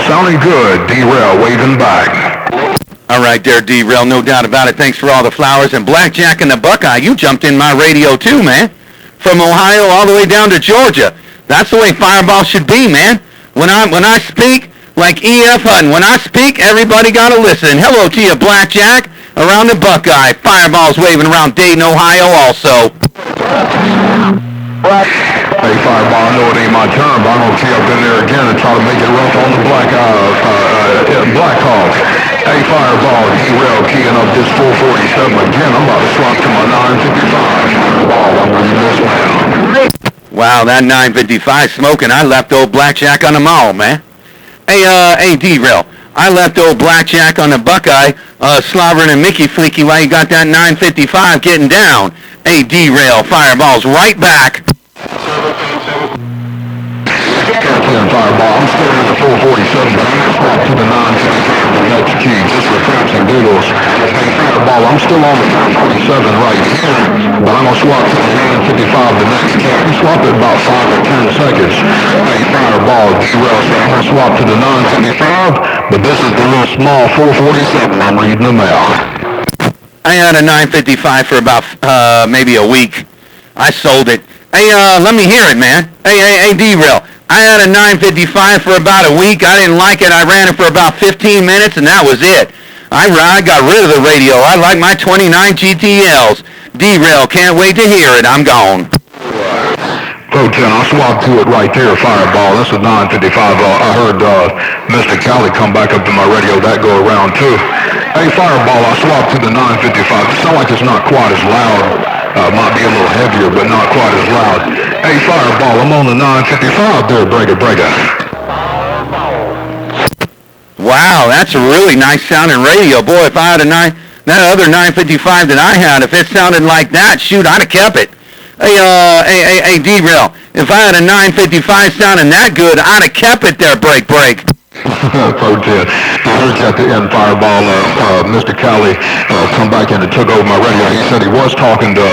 sounding good. D-Rail waving back. All right there, D-Rail, no doubt about it. Thanks for all the flowers. And Blackjack and the Buckeye, you jumped in my radio too, man. From Ohio all the way down to Georgia. That's the way Fireball should be, man. When I speak, like E.F. Hutton, when I speak, everybody got to listen. Hello to you, Blackjack, around the Buckeye. Fireball's waving around Dayton, Ohio also. Hey, Fireball, I know it ain't my turn, but I'm going to tee up in there again and try to make it rough on the Blackhawks. Hey, Fireball, D-Rail keying up this 447 again. I'm about to swap to my 955. Fireball, I'm going to miss now. Wow, that 955 smoking. I left old Blackjack on the mall, man. Hey, D-Rail, I left old Blackjack on the Buckeye, slobbering and Mickey Fleeky while you got that 955 getting down. Hey, D-Rail, Fireball's right back. Fireball, I'm still in the 447, but I'm going to swap to the 955 the next key, just for craps and giggles. Hey, Fireball, I'm still on the 447 right here, but I'm going to swap to the 955 the next key. I'm swap it about 5 or 10 seconds. Hey, Fireball, D-Rail, so I'm going to swap to the 955, but this is the little small 447 I'm reading them out. I had a 955 for about maybe a week. I sold it. Hey, let me hear it, man. Hey, D-Rail. I had a 955 for about a week. I didn't like it. I ran it for about 15 minutes, and that was it. I got rid of the radio. I like my 29 GTLs. D-Rail, can't wait to hear it. I'm gone. Pro 10, I'll swap to it right there, Fireball. That's a 955. I heard Mr. Cali come back up to my radio. That go around, too. Hey, Fireball, I swap to the 955. It sounds like it's not quite as loud. Might be a little heavier, but not quite as loud. Hey, Fireball, I'm on the 955 there, breaker. Wow, that's a really nice sounding radio. Boy, if I had that other 955 that I had, if it sounded like that, shoot, I'd have kept it. Hey, D-Rail, if I had a 955 sounding that good, I'd have kept it there, break. Pro 10. I heard you at the end, Fireball. Mr. Cali come back in and took over my radio. He said he was talking to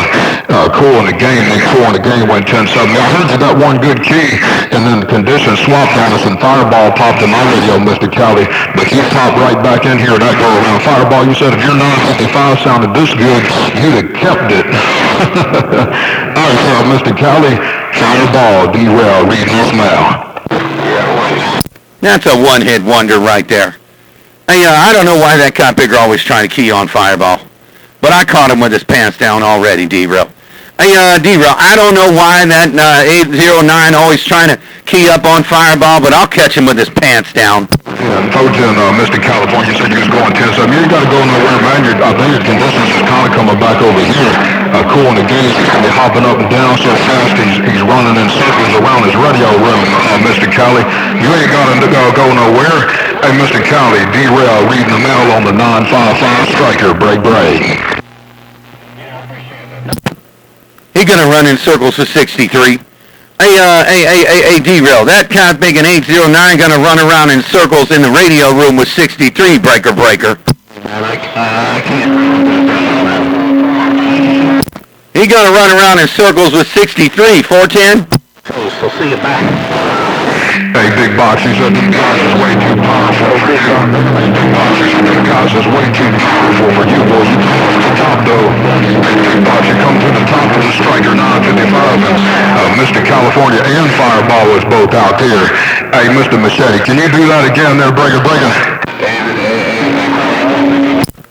Cool in the game, and Cool in the game went 10-7. I heard you got one good key, and then the conditions swapped on us, and Fireball popped in my radio, Mr. Cali, but he popped right back in here. That go around. Fireball, you said if your 955 sounded this good, you'd have kept it. All right, Mr. Cali, Fireball, D-Rail, reading this now. That's a one-hit wonder right there. Hey, I don't know why that cop bigger always trying to key on Fireball, but I caught him with his pants down already, D-Rail. Hey, D-Rail, I don't know why that 809 always trying to key up on Fireball, but I'll catch him with his pants down. Yeah, and Trojan, Mr. California said you was going 10-7. You ain't got to go nowhere, man. I think your conditions is kind of coming back over here. Cool in the game. He's going to be hopping up and down so fast. He's running in circles around his radio room, Mr. Cali. You ain't got to go nowhere. Hey, Mr. Cali, D-Rail reading the mail on the 955 striker. Break. He gonna run in circles for 63. Hey, D-Rail, that cat big and 809 gonna run around in circles in the radio room with 63, breaker. He gonna run around in circles with 63, 410. So see you back. Hey, Big Box, he said the guys is way too powerful for you. Big Box, he said the guys is way too powerful for you, boy. You come to the top, though. Big Box, you come to the top of the striker 955. And Mr. California and Fireball was both out there. Hey, Mr. Machete, can you do that again there, breaker?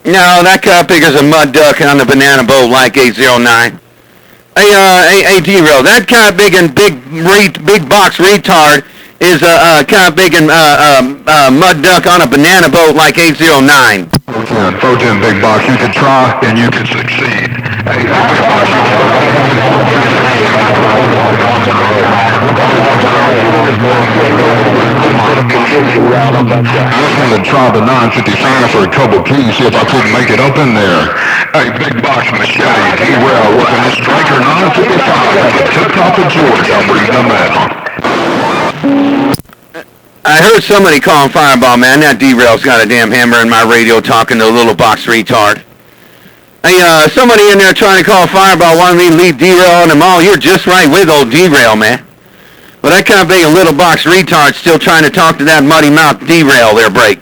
No, that cat big is a mud duck on the banana boat like 809. Hey, D-Rail, that cat big and big box retard is a kind of big and mud duck on a banana boat like 809. Trojan, Big Box, you can try and you can succeed. Hey, Big Box, I was going to try the 955 for a couple keys, see if I couldn't make it up in there. Hey, Big Box Machete, D-Rail working the striker 955 on the tip-top of Georgia. I'm reading them out. I heard somebody calling Fireball, man. That D-Rail's got a damn hammer in my radio talking to a little box retard. Hey, somebody in there trying to call Fireball wanted me to leave D-Rail on them all. You're just right with old D-Rail, man. But I can't be a little box retard still trying to talk to that muddy mouth derail there, Break.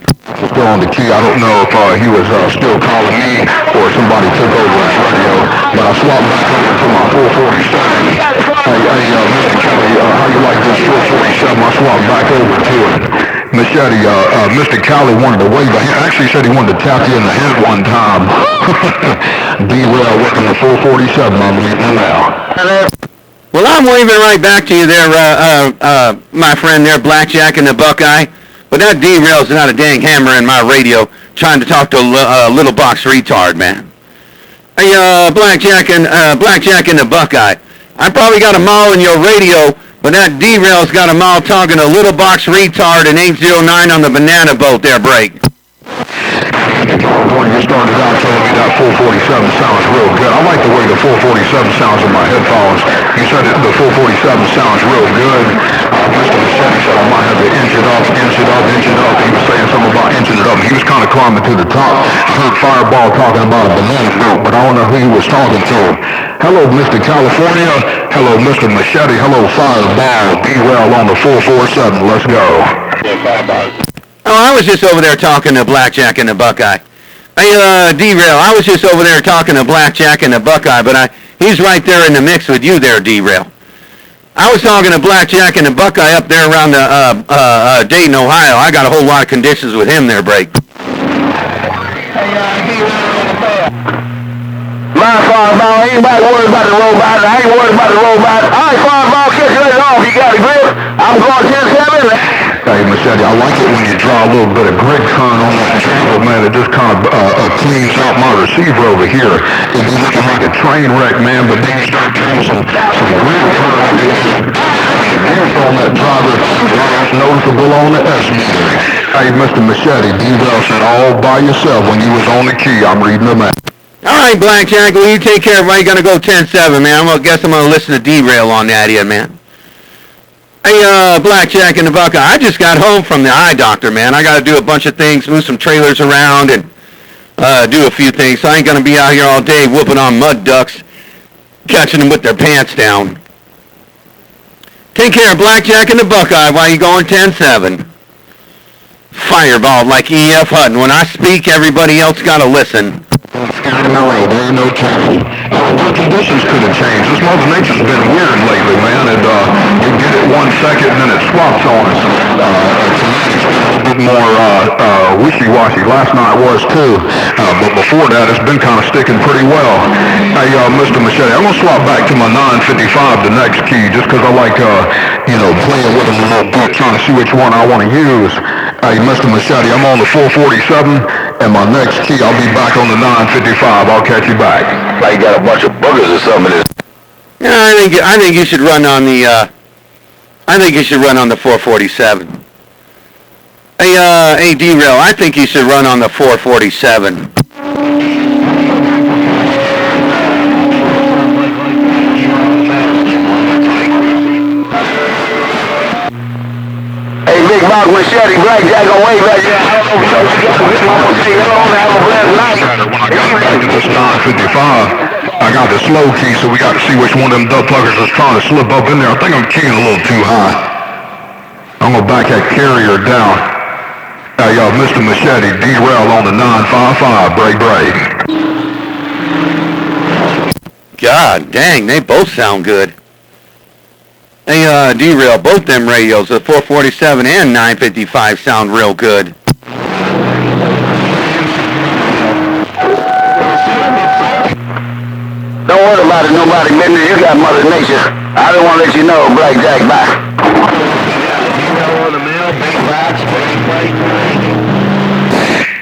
Still on the key. I don't know if he was still calling me or somebody took over his radio, but I swapped back over to my 447. Hey, Mr. Kelly, how you like this 447? I swapped back over to it. Machete, Mr. Kelly wanted to wave a hand. Actually said he wanted to tap you in the head one time. D-Rail working the 447, I believe now. Well, I'm waving right back to you there, my friend there, Blackjack and the Buckeye. But that derail's not a dang hammer in my radio trying to talk to a little box retard, man. Hey, Blackjack and the Buckeye. I probably got a mall in your radio, but that derail's got a mall talking to a little box retard in 809 on the banana boat there, Break. When you started out telling me that 447 sounds real good. I like the way the 447 sounds in my headphones. You said that the 447 sounds real good. Mr. Machete said I might have to inch it up. He was saying something about inching it up. He was kind of climbing to the top. I heard Fireball talking about a banana boat, but I don't know who he was talking to. Hello, Mr. California. Hello, Mr. Machete. Hello, Fireball. D-Rail on the 447. Let's go. Oh, I was just over there talking to Blackjack and the Buckeye. Hey, D-Rail, I was just over there talking to Blackjack and the Buckeye, but he's right there in the mix with you there, D-Rail. I was talking to Blackjack and the Buckeye up there around the Dayton, Ohio. I got a whole lot of conditions with him there, Break. My Fireball, anybody worried about the robot? I ain't worried about the robot. All right, Fireball, catch you later on if you got a grip. I'm going 10-7. Hey, Machete, I like it when you draw a little bit of grit turn on that channel, man. It just kind of cleans out my receiver over here. It'd be looking like a train wreck, man, but then you start doing some grit turn on that driver. It's noticeable on the S-meter. Hey, Mr. Machete, D-Rail said all by yourself when you was on the key. I'm reading them out. All right, Blackjack, well, you take care of it. You're going to go 10-7, man. I guess I'm going to listen to D-Rail on that here, man. Hey, Blackjack and the Buckeye, I just got home from the eye doctor, man. I got to do a bunch of things, move some trailers around, and do a few things. So I ain't going to be out here all day whooping on mud ducks, catching them with their pants down. Take care of Blackjack and the Buckeye while you're going 10-7. Fireball like E.F. Hutton. When I speak, everybody else got to listen. There ain't no change. The conditions could have changed. This Mother Nature's been weird lately, man. And you get it 1 second and then it swaps on us. Tonight it's a bit more wishy-washy. Last night was too. But before that, it's been kind of sticking pretty well. Hey, Mr. Machete, I'm going to swap back to my 955, the next key, just because I like, playing with them a little bit, trying to see which one I want to use. Hey, Mr. Machete, I'm on the 447, and my next key, I'll be back on the 955. I'll catch you back. Like you got a bunch of boogers or something. Yeah, I think you should run on the, I think you should run on the 447. Hey, D-Rail, I think you should run on the 447. Big Bob Machete, Blackjack on way back there. I don't know if you got this one. I'm going to take it on and have a blessed night. When I got back to this 955, I got the slow key, so we got to see which one of them duck pluggers is trying to slip up in there. I think I'm keying a little too high. I'm going to back that carrier down. Hey, Mr. Machete, D-Rail on the 955, break. God dang, they both sound good. Hey, D-Rail, both them radios, the 447 and 955 sound real good. Don't worry about it, nobody. Maybe you got Mother Nature. I don't want to let you know, Blackjack, bye.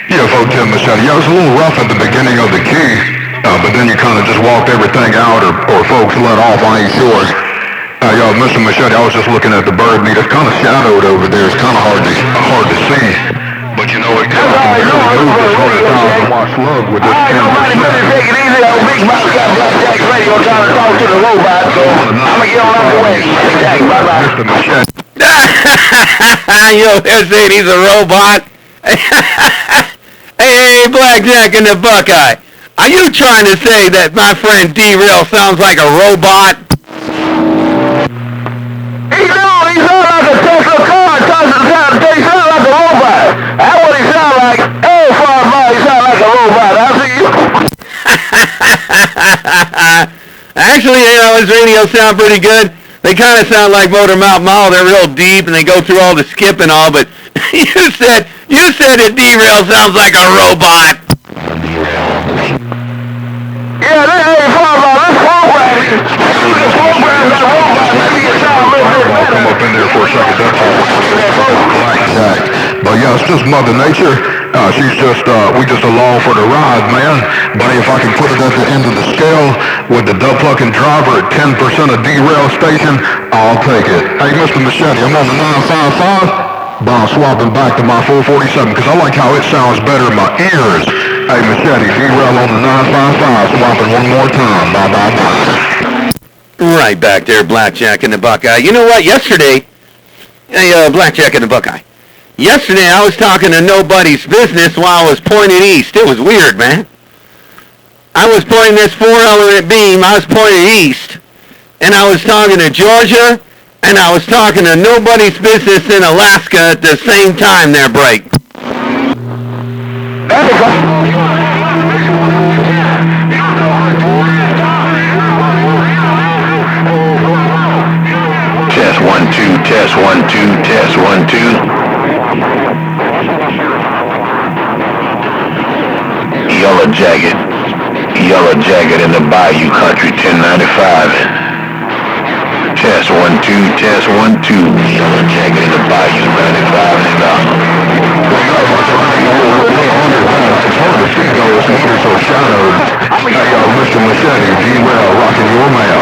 Yeah, folks, Tim Machete. Yeah, it was a little rough at the beginning of the key, but then you kind of just walked everything out, or folks let off, I ain't sure. Mr. Machete, I was just looking at the bird meat. It's kind of shadowed over there. It's kind of hard to see. But you know, it can really move this 100,000-watt slug with this 10%. Take it easy. Big Bob got Blackjack's radio trying to talk to the robot, so I'm going to get on the way. Blackjack, bye-bye. Mr. Machete. Yo, they're saying he's a robot. Hey, Blackjack and the Buckeye. Are you trying to say that my friend D-Rail sounds like a robot? He's robot. I see you. Actually, his radio sound pretty good. They kind of sound like Motor Mouth Mall. They're real deep, and they go through all the skip and all, but you said that D-Rail sounds like a robot. Yeah, this ain't far about this program. This program got robots. Maybe it sounds a little bit I'll better. come up in there for a second. That's all. Blackjack. But yeah, it's just Mother Nature. We just along for the ride, man. But if I can put it at the end of the scale with the dub plucking driver at 10% of D-Rail station, I'll take it. Hey, Mr. Machete, I'm on the 955. But I'm swapping back to my 447 because I like how it sounds better in my ears. Hey, Machete, D-Rail on the 955. Swapping one more time. Bye, bye, bye. Right back there, Blackjack and the Buckeye. You know what? Yesterday, Blackjack and the Buckeye. Yesterday, I was talking to nobody's business while I was pointing east. It was weird, man. I was pointing this 4-element beam. I was pointing east. And I was talking to Georgia, and I was talking to nobody's business in Alaska at the same time there, break. Test 1 2, test 1 2, test 1 2. Yellow jacket in the Bayou Country 1095. Test 1 2, test 1 2. Yellow jacket in the Bayou 95 and It's hard to see those meters or shadows. Hey, Mr. Machete, D-Rail rocking your mail.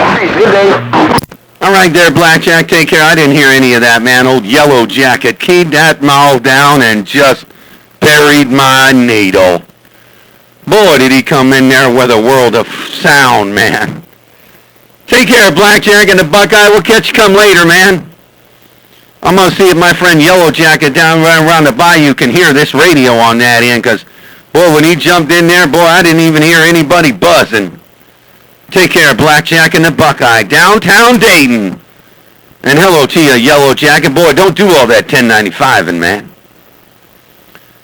All right there, Blackjack, take care. I didn't hear any of that, man. Old Yellow Jacket keyed that mall down and just buried my needle. Boy, did he come in there with a world of sound, man. Take care, Blackjack and the Buckeye. We'll catch you come later, man. I'm going to see if my friend Yellow Jacket down around the bayou can hear this radio on that end, because, boy, when he jumped in there, boy, I didn't even hear anybody buzzing. Take care, Blackjack and the Buckeye, downtown Dayton. And hello to you, Yellow Jacket. Boy, don't do all that 1095ing, man.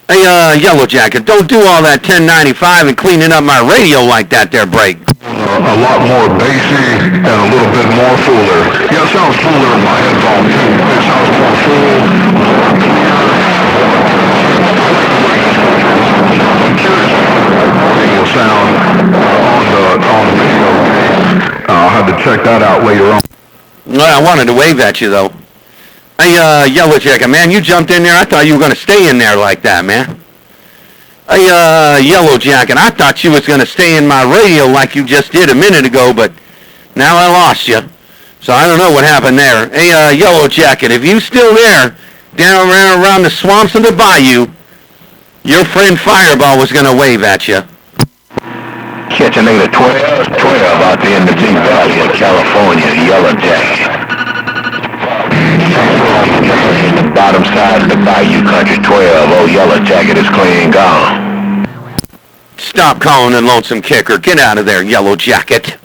Hey, Yellow Jacket, don't do all that 1095 and cleaning up my radio like that there, break. A lot more bassy and a little bit more fuller. Yeah, it sounds fuller in my headphone too. It sounds more full. Radio sound on the video game. I'll have to check that out later on. Well, I wanted to wave at you, though. Hey, Yellow Jacket, man, you jumped in there. I thought you were going to stay in there like that, man. Hey, Yellow Jacket, I thought you was going to stay in my radio like you just did a minute ago, but now I lost you. So I don't know what happened there. Hey, Yellow Jacket, if you still there, down around the swamps of the bayou, your friend Fireball was going to wave at you. Catch a nigga 12 out there in the Big Valley of California, Yellow Jacket. The bottom side of the Bayou Country 12, oh, Yellow Jacket is clean gone. Stop calling the Lonesome Kicker. Get out of there, Yellow Jacket.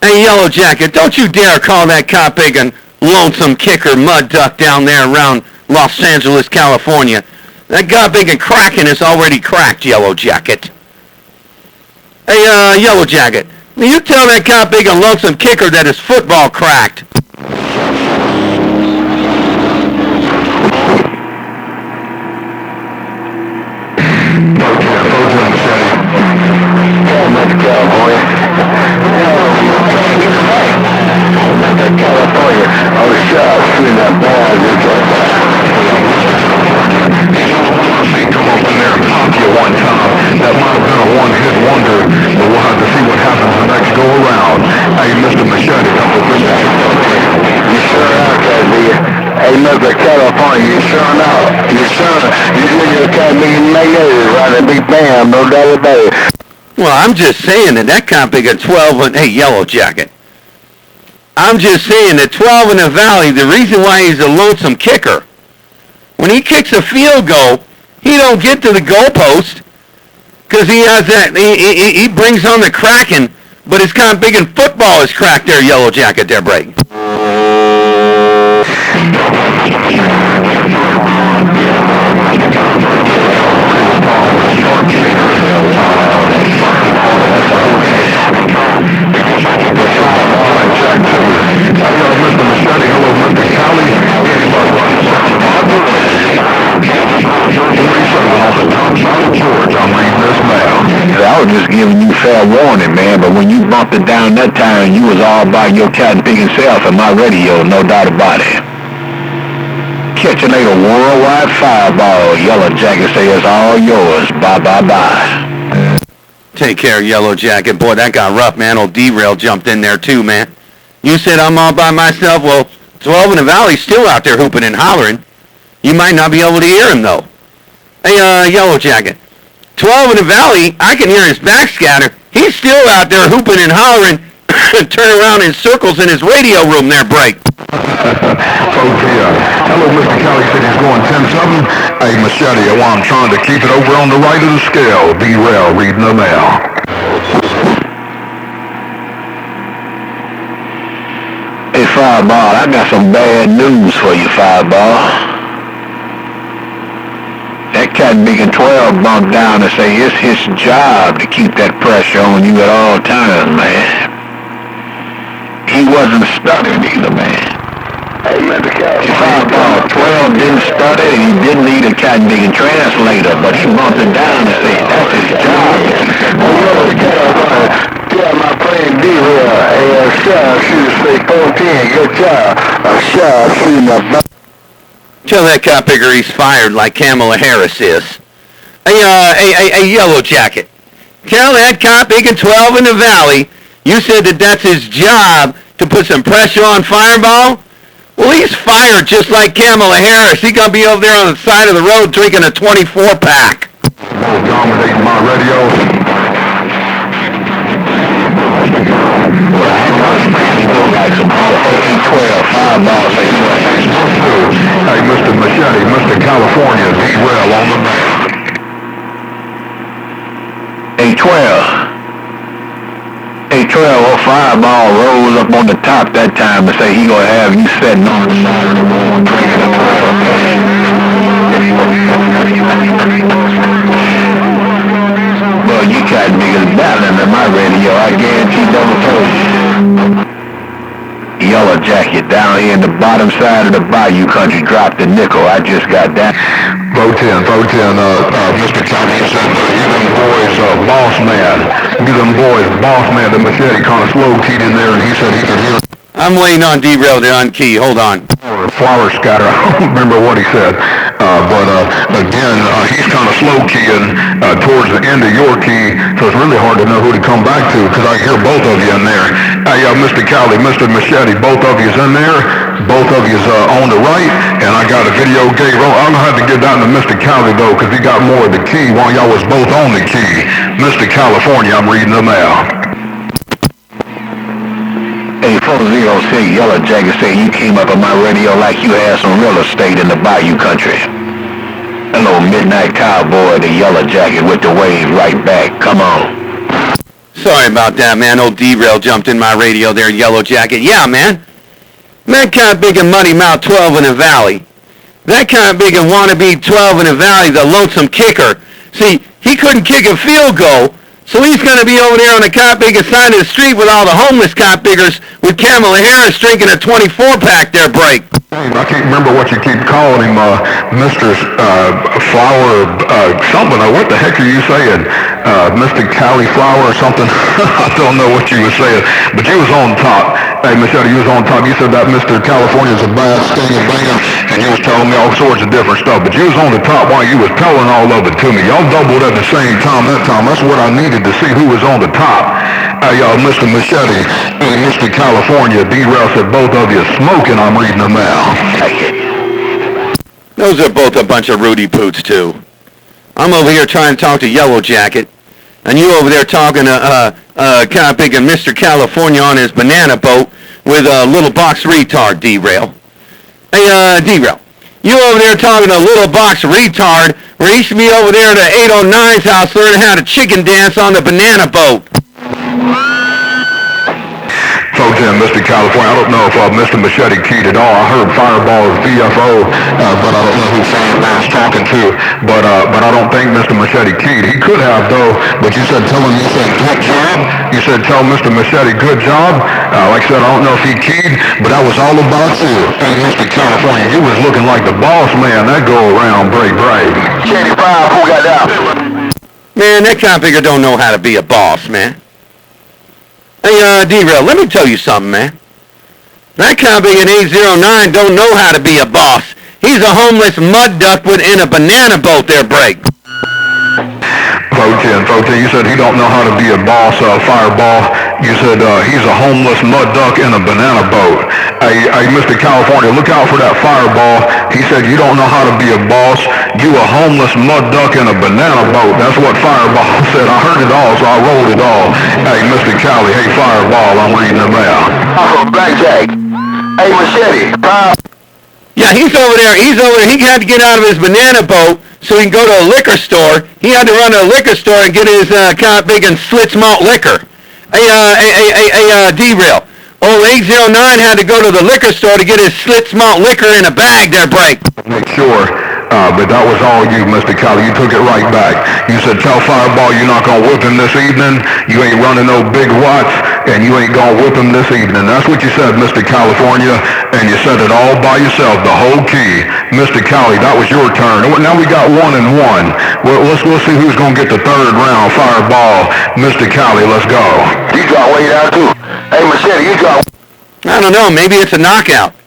Hey, Yellow Jacket, don't you dare call that cop big and Lonesome Kicker mud duck down there around Los Angeles, California. That guy big and cracking is already cracked, Yellow Jacket. Hey, Yellow Jacket, will you tell that cop big and Lonesome Kicker that his football cracked? California, I was shooting that ball. Come up in there and pop you one time. That might have been a one-hit wonder, but we'll have to see what happens the next go around. Hey, Mr. Machete, come up in there. You sure are, Cazzy. Hey, Mr. California, you sure are. You sure are. You niggas can't be negative, right? A big bam, no doubt about it. Well, I'm just saying that cop big at 12 and, hey, Yellow Jacket. I'm just saying that 12 in the Valley, the reason why he's a Lonesome Kicker, when he kicks a field goal, he don't get to the goalpost because he has that, he brings on the cracking, but his kind of big in football is cracked there, Yellow Jacket there, break. was just giving you fair warning, man. But when you bumped it down that time, you was all by your cotton picking self in my radio, no doubt about it. Catch you later, worldwide fireball. Yellow Jacket say it's all yours. Bye, bye, bye. Take care, Yellow Jacket. Boy, that got rough, man. Old D-Rail jumped in there too, man. You said I'm all by myself. Well, 12 in the Valley's still out there hooping and hollering. You might not be able to hear him, though. Hey, Yellow Jacket. 12 in the Valley, I can hear his backscatter. He's still out there hooping and hollering and turning around in circles in his radio room there, Break. Hello, Mr. Kelly said he's going 10-7. Hey, Machete, I'm trying to keep it over on the right of the scale. D-Rail reading the mail. Hey, Fireball, I got some bad news for you, Fireball. That cat Beacon 12 bumped down and say it's his job to keep that pressure on you at all times, man. He wasn't stuttering either, man. Hey, Mr. Fireball 12 didn't stutter and he didn't need a cat Beacon translator, but he bumped it down and said that's his job. Yeah, my friend D-Rail, hey, sharp shooter say 14, good job. Sharp shooting the Tell that cop picker he's fired like Kamala Harris is. Hey, Yellow Jacket. Tell that cop Beacon 12 in the Valley you said that that's his job to put some pressure on Fireball? Well, he's fired just like Kamala Harris. He's going to be over there on the side of the road drinking a 24-pack. Dominating my radio. Hey, Mr. Machete, Mr. California, D-Rail on the map. A12, oh, Fireball rolls up on the top that time and say he gonna have you sitting on the side of the road drinking a 12. Well, you got niggas battling in my radio, I guarantee double told you. Yellow Jacket down here in the bottom side of the Bayou country dropped a nickel. I just got that. Vote 10, Mr. County said, you them boys, boss man. You them boys, boss man. The Machete kind of slow-keyed in there, and he said he could hear. I'm waiting on D-Rail to unkey. Hold on. Flower scatter. I don't remember what he said. But again, he's kind of slow-keying towards the end of your key, so it's really hard to know who to come back to, because I hear both of you in there. Hey, Mr. Cali, Mr. Machete, both of you's in there. Both of you's on the right, and I got a video gate roll. I'm going to have to get down to Mr. Cali, though, because he got more of the key while y'all was both on the key. Mr. California, I'm reading them out. Hey, 406, Yellow Jacket say you came up on my radio like you had some real estate in the Bayou country. Hello, Midnight Cowboy, the Yellow Jacket with the wave right back. Come on. Sorry about that, man. Old D-Rail jumped in my radio there, Yellow Jacket. Yeah, man. That kind of big and muddy mouth 12 in the Valley. That kind of big and wannabe 12 in the Valley, the lonesome kicker. See, he couldn't kick a field goal, so he's going to be over there on the cop bigger side of the street with all the homeless cop biggers with Kamala Harris drinking a 24-pack there, Break. I can't remember what you keep calling him, Mr. Flower, something. What the heck are you saying? Mr. Cauliflower or something? I don't know what you were saying, but you was on top. Hey, Machete, you was on top. You said that Mr. California's a bad stinging banger, and you was telling me all sorts of different stuff, but you was on the top while you was telling all of it to me. Y'all doubled at the same time that time. That's what I needed to see, who was on the top. Hey, Mr. Machete and Mr. California, D-Rail said both of you smoking. I'm reading them out. Those are both a bunch of Rudy Poots, too. I'm over here trying to talk to Yellow Jacket, and you over there talking to kind of big and Mr. California on his banana boat with a little box retard, D-Rail. Hey, D-Rail, you over there talking to a little box retard where he should be over there at the 809's house learning how to chicken dance on the banana boat. Folks in Mr. California, I don't know if Mr. Machete keyed at all. I heard Fireball's VFO, but I don't know who Fireball's talking to. But I don't think Mr. Machete keyed. He could have, though. But you said tell him, you said good job. You said tell Mr. Machete good job. Like I said, I don't know if he keyed, but that was all about you. And Mr. California, you was looking like the boss man. That go around, break. 85, who got that? Man, that cop-figure don't know how to be a boss, man. Hey, D-Rail, let me tell you something, man. That cop-figure in 809 don't know how to be a boss. He's a homeless mud duck in a banana boat there, Break. Fotin, you said he don't know how to be a boss, Fireball. You said he's a homeless mud duck in a banana boat. Hey, Mr. California, look out for that Fireball. He said you don't know how to be a boss. You a homeless mud duck in a banana boat. That's what Fireball said. I heard it all, so I rolled it all. Hey, Mr. Cali, hey, Fireball, I'm reading them out. From Blackjack. Hey, Machete. Yeah, he's over there. He had to get out of his banana boat so he can go to a liquor store. He had to run to a liquor store and get his big and Schlitz malt liquor. Hey, D-Rail. Old 809 had to go to the liquor store to get his Schlitz malt liquor in a bag there, Break. Make sure, but that was all you, Mr. Cali. You took it right back. You said, tell Fireball you're not going to whip him this evening. You ain't running no big watts, and you ain't going to whip him this evening. That's what you said, Mr. California, and you said it all by yourself, the whole key. Mr. Cali, that was your turn. Now we got 1-1. Well, let's see who's going to get the third round. Fireball, Mr. Cali, let's go. You got way down too. Hey, Machete, you got... I don't know. Maybe it's a knockout.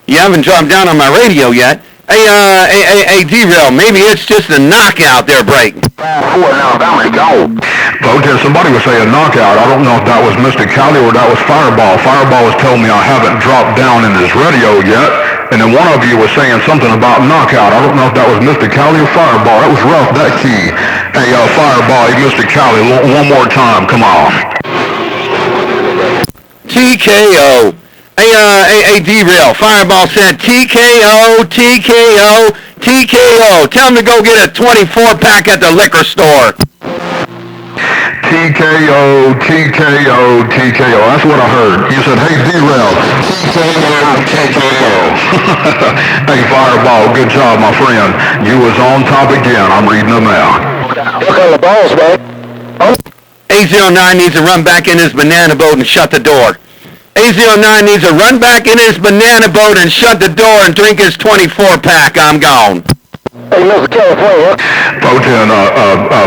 You haven't dropped down on my radio yet. Hey, D-Rail, maybe it's just a knockout there, Break. 5-4 now, I'm ready to go. Fotin, somebody was saying knockout. I don't know if that was Mr. Cali or that was Fireball. Fireball was telling me I haven't dropped down in his radio yet. And then one of you was saying something about knockout. I don't know if that was Mr. Cali or Fireball. That was rough, that key. Hey, Fireball, hey, Mr. Cali, one more time. Come on. TKO. Hey, D-Rail. Fireball said TKO, TKO, TKO. Tell him to go get a 24-pack at the liquor store. TKO, TKO, TKO. That's what I heard. You said, hey, D-Rail. TKO, TKO. Hey, Fireball, good job, my friend. You was on top again. I'm reading them out. Look on the balls, man. 809 needs to run back in his banana boat and shut the door. 809 needs to run back in his banana boat and shut the door and drink his 24-pack. I'm gone. Hey, Mr. California. Fotin,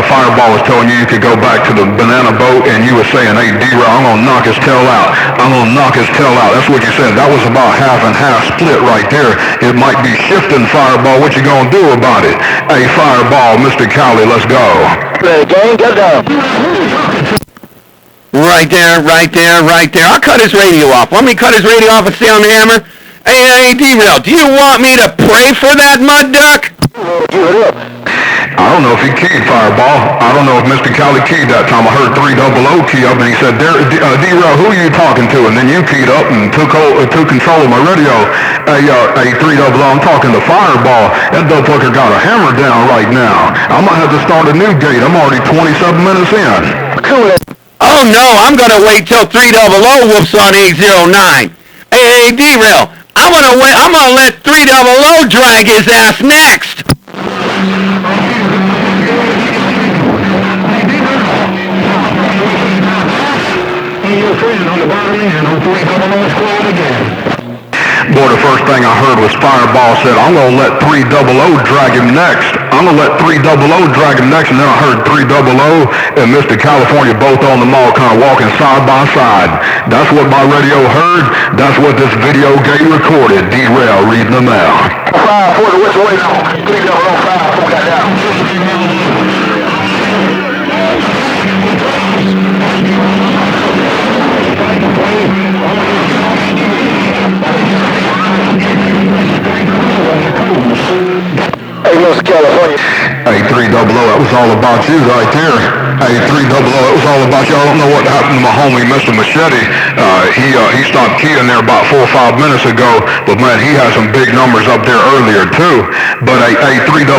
Fireball was telling you could go back to the banana boat, and you were saying, hey, D-Rail, I'm going to knock his tail out. I'm going to knock his tail out. That's what you said. That was about half and half split right there. It might be shifting, Fireball. What you going to do about it? Hey, Fireball, Mr. Cali, let's go. Ready, gang, get down. Right there. I'll cut his radio off. Want me to cut his radio off and stay on the hammer? Hey, D-Rail, do you want me to pray for that mud duck? Give it up. I don't know if he keyed, Fireball. I don't know if Mr. Cali keyed that time. I heard 300 key up, and he said, D-Rail, who are you talking to? And then you keyed up and took control of my radio. Hey, 300, I'm talking to Fireball. That fucker got a hammer down right now. I might have to start a new gate. I'm already 27 minutes in. Oh, no, I'm going to wait till 300 whoops on 809. Hey, D-Rail, I'm going to let 300 drag his ass next. Boy, the first thing I heard was Fireball said, I'm going to let 300 drag him next. I'm going to let 300 drag him next. And then I heard 300 and Mr. California both on the mall kind of walking side by side. That's what my radio heard. That's what this video gate recorded. D-Rail reading them out. 5-4, which way now? 300, 5-4, got down. Hey, Mr. California. Hey, 300, that was all about you right there. Hey, 300, that was all about you. I don't know what happened to my homie, Mr. Machete. He stopped keying there about 4 or 5 minutes ago, but man, he had some big numbers up there earlier too. But hey, 300,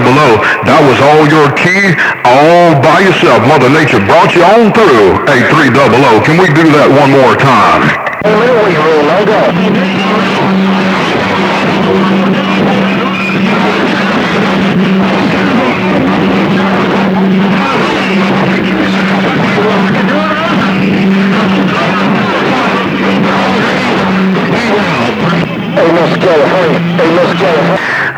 that was all your key, all by yourself. Mother Nature brought you on through. Hey, 300, can we do that one more time?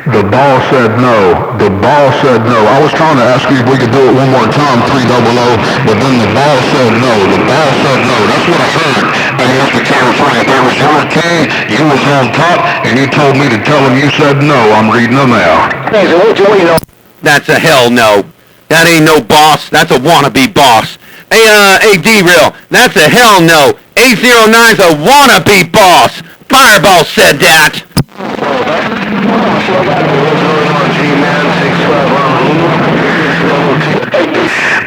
The ball said no. The ball said no. I was trying to ask you if we could do it one more time, 300, but then the ball said no. The ball said no. That's what I heard. Hey, Mr. California, if that was your king, you was on top, and you told me to tell him you said no. I'm reading them out. Hey, so what you know? That's a hell no. That ain't no boss. That's a wannabe boss. Hey, D-Real, that's a hell no. 809's a wannabe boss. Fireball said that.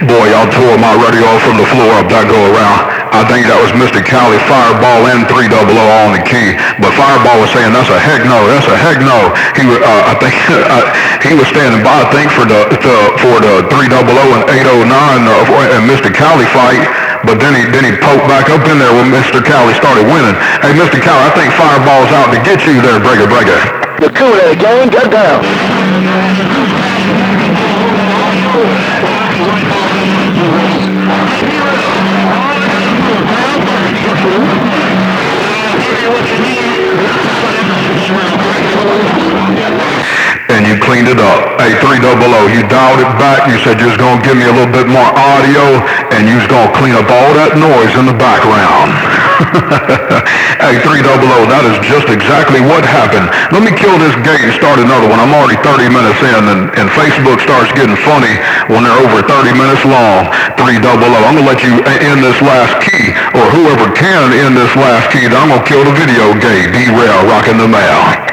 Boy, y'all tore my radio from the floor up that go around. I think that was Mr. Cali, Fireball, and 300 on the key. But Fireball was saying, that's a heck no, that's a heck no. He was, I think, he was standing by, I think, for the 300 and 809 and Mr. Cali fight. But then he poked back up in there when Mr. Cali started winning. Hey, Mr. Cali, I think Fireball's out to get you there, Breaker. You're cool at it, gang. Get down. And you cleaned it up. Hey, 300, you dialed it back. You said you was going to give me a little bit more audio, and you was going to clean up all that noise in the background. Hey, 300, that is just exactly what happened. Let me kill this gate and start another one. I'm already 30 minutes in, and Facebook starts getting funny when they're over 30 minutes long. 300, I'm going to let you end this last key, or whoever can end this last key, then I'm going to kill the video gate. D-Rail rocking the mail.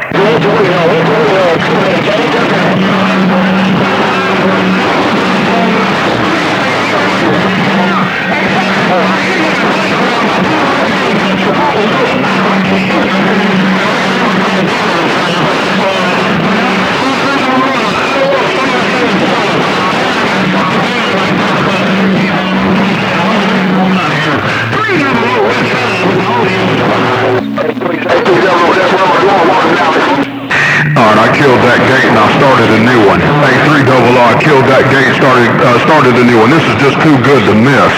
Alright, I killed that gate and I started a new one. Hey, 300, I killed that gate, started a new one. This is just too good to miss.